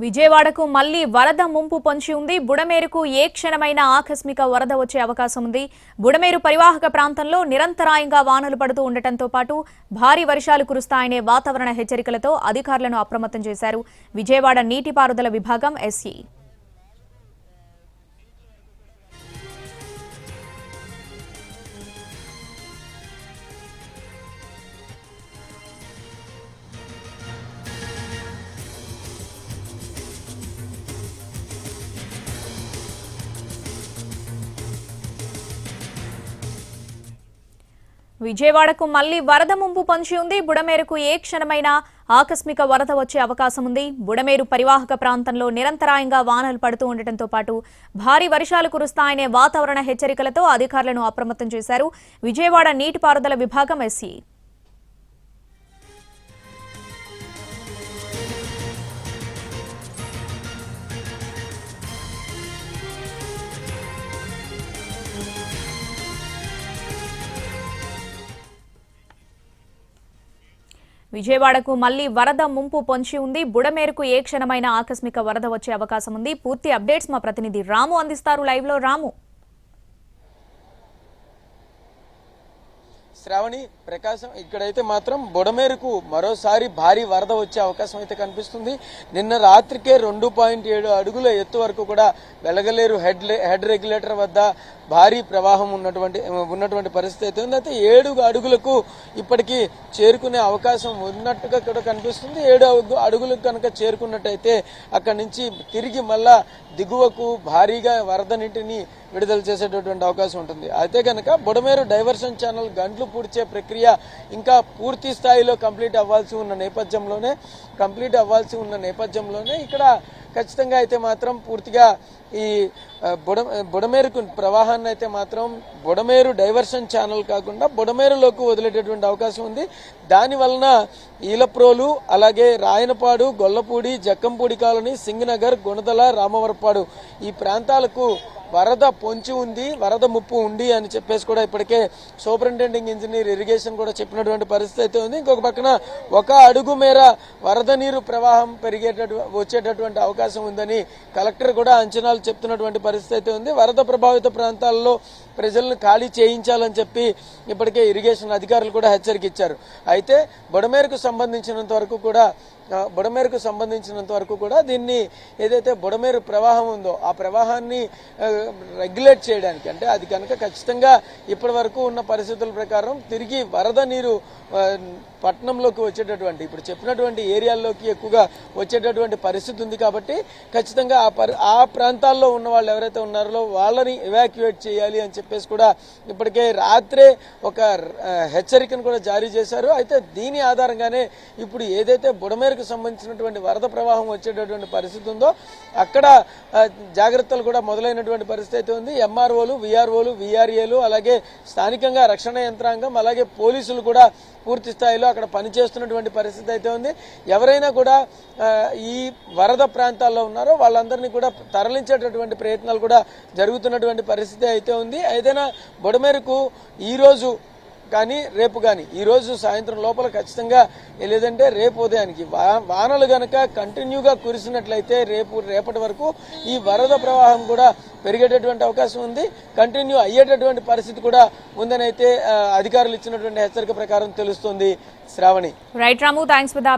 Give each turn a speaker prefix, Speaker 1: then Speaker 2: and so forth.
Speaker 1: విజయవాడకు మళ్లీ వరద ముంపు పొంచి ఉంది. బుడమేరుకు ఏ క్షణమైన ఆకస్మిక వరద వచ్చే అవకాశం ఉంది. బుడమేరు పరివాహక ప్రాంతంలో నిరంతరాయంగా వానలు పడుతూ ఉండటంతో పాటు భారీ వర్షాలు కురుస్తాయనే వాతావరణ హెచ్చరికలతో అధికారులను అప్రమత్తం చేశారు విజయవాడ నీటిపారుదల విభాగం ఎస్ఈ. విజయవాడకు మళ్లీ వరద ముంపు పొంచి ఉంది. బుడమేరుకు ఏ క్షణమైనా ఆకస్మిక వరద వచ్చే అవకాశం ఉంది. బుడమేరు పరివాహక ప్రాంతంలో నిరంతరాయంగా వానలు పడుతూ ఉండటంతో పాటు భారీ వర్షాలు కురుస్తాయనే వాతావరణ హెచ్చరికలతో అధికారులను అప్రమత్తం చేశారు విజయవాడ నీటిపారుదల విభాగం ఎస్ఈ. విజయవాడకు మళ్లీ వరద ముంపు పొంచి ఉంది. బుడమేరుకు ఏ క్షణమైనా ఆకస్మిక వరద వచ్చే అవకాశం ఉంది. పూర్తి అప్డేట్స్ మా ప్రతినిధి రాము అందిస్తారు లైవ్ లో. రాము.
Speaker 2: శ్రావణి, ప్రకాశం ఇక్కడైతే మాత్రం బుడమేరుకు మరోసారి భారీ వరద వచ్చే అవకాశం అయితే కనిపిస్తుంది. నిన్న రాత్రికే 2.7 అడుగుల ఎత్తు వరకు కూడా వెలగలేరు హెడ్ రెగ్యులేటర్ వద్ద భారీ ప్రవాహం ఉన్నటువంటి పరిస్థితి అయితే ఉంది. అయితే 7 అడుగులకు ఇప్పటికీ చేరుకునే అవకాశం ఉన్నట్టుగా కూడా కనిపిస్తుంది. 7 అడుగులకు కనుక చేరుకున్నట్టయితే అక్కడి నుంచి తిరిగి మళ్ళా దిగువకు భారీగా వరద నీటిని విడుదల చేసేటటువంటి అవకాశం ఉంటుంది. అయితే కనుక బుడమేరు డైవర్షన్ ఛానల్ గంటలు పూడ్చే ప్రక్రియ ఇంకా పూర్తి స్థాయిలో కంప్లీట్ అవ్వాల్సి ఉన్న నేపథ్యంలోనే ఇక్కడ ఖచ్చితంగా అయితే మాత్రం పూర్తిగా ఈ బుడమేరుకు ప్రవాహాన్ని అయితే మాత్రం బుడమేరు డైవర్షన్ ఛానల్ కాకుండా బుడమేరులోకి వదిలేటటువంటి అవకాశం ఉంది. దాని వలన ఈలప్రోలు, అలాగే రాయనపాడు, గొల్లపూడి, జక్కంపూడి కాలనీ, సింగనగర్, గుణదల, రామవరపాడు ఈ ప్రాంతాలకు వరద పొంచి ఉంది, వరద ముప్పు ఉంది అని చెప్పేసి కూడా ఇప్పటికే సూపరింటెండింగ్ ఇంజనీర్ ఇరిగేషన్ కూడా చెప్పినటువంటి పరిస్థితి అయితే ఉంది. ఇంకొక పక్కన 1 అడుగు మేర వరద నీరు ప్రవాహం వచ్చేటటువంటి అవకాశం ఉందని కలెక్టర్ కూడా అంచనాలు చెప్తున్నటువంటి పరిస్థితి అయితే ఉంది. వరద ప్రభావిత ప్రాంతాల్లో ప్రజలను ఖాళీ చేయించాలని చెప్పి ఇప్పటికే ఇరిగేషన్ అధికారులు కూడా హెచ్చరిక ఇచ్చారు. అయితే బుడమేరుకు సంబంధించినంత వరకు కూడా దీన్ని ఏదైతే బుడమేరు ప్రవాహం ఉందో ఆ ప్రవాహాన్ని రెగ్యులేట్ చేయడానికి, అంటే అది కనుక ఖచ్చితంగా ఇప్పటి వరకు ఉన్న పరిస్థితుల ప్రకారం తిరిగి వరద నీరు పట్టణంలోకి వచ్చేటటువంటి, ఇప్పుడు చెప్పినటువంటి ఏరియాల్లోకి ఎక్కువగా వచ్చేటటువంటి పరిస్థితి ఉంది. కాబట్టి ఖచ్చితంగా ఆ ప్రాంతాల్లో ఉన్న వాళ్ళు ఎవరైతే ఉన్నారో వాళ్ళని ఎవాక్యుయేట్ చేయాలి అని చెప్పేసి కూడా ఇప్పటికే రాత్రే ఒక హెచ్చరికను కూడా జారీ చేశారు. అయితే దీని ఆధారంగానే ఇప్పుడు ఏదైతే బుడమేరుకు సంబంధించినటువంటి వరద ప్రవాహం వచ్చేటటువంటి పరిస్థితి ఉందో అక్కడ జాగ్రత్తలు కూడా మొదలైనటువంటి పరిస్థితి అయితే ఉంది. ఎంఆర్ఓలు, విఆర్ఓలు, విఆర్ఏలు, అలాగే స్థానికంగా రక్షణ యంత్రాంగం, అలాగే పోలీసులు కూడా పూర్తి స్థాయిలో అక్కడ పనిచేస్తున్నటువంటి పరిస్థితి అయితే ఉంది. ఎవరైనా కూడా ఈ వరద ప్రాంతాల్లో ఉన్నారో వాళ్ళందరినీ కూడా తరలించేటటువంటి ప్రయత్నాలు కూడా జరుగుతున్నటువంటి పరిస్థితి అయితే ఉంది. ఏదైనా బుడమేరుకు ఈరోజు కానీ రేపు కానీ, ఈరోజు సాయంత్రం లోపల ఖచ్చితంగా, లేదంటే రేపు ఉదయానికి వానలు గనక కంటిన్యూగా కురిసినట్లయితే రేపటి వరకు ఈ వరద ప్రవాహం కూడా పెరిగేటటువంటి అవకాశం ఉంది. కంటిన్యూ అయ్యేటటువంటి పరిస్థితి కూడా ఉందని అయితే అధికారులు ఇచ్చినటువంటి హెచ్చరిక ప్రకారం తెలుస్తుంది. Shravani.
Speaker 1: Right Ramu, thanks for the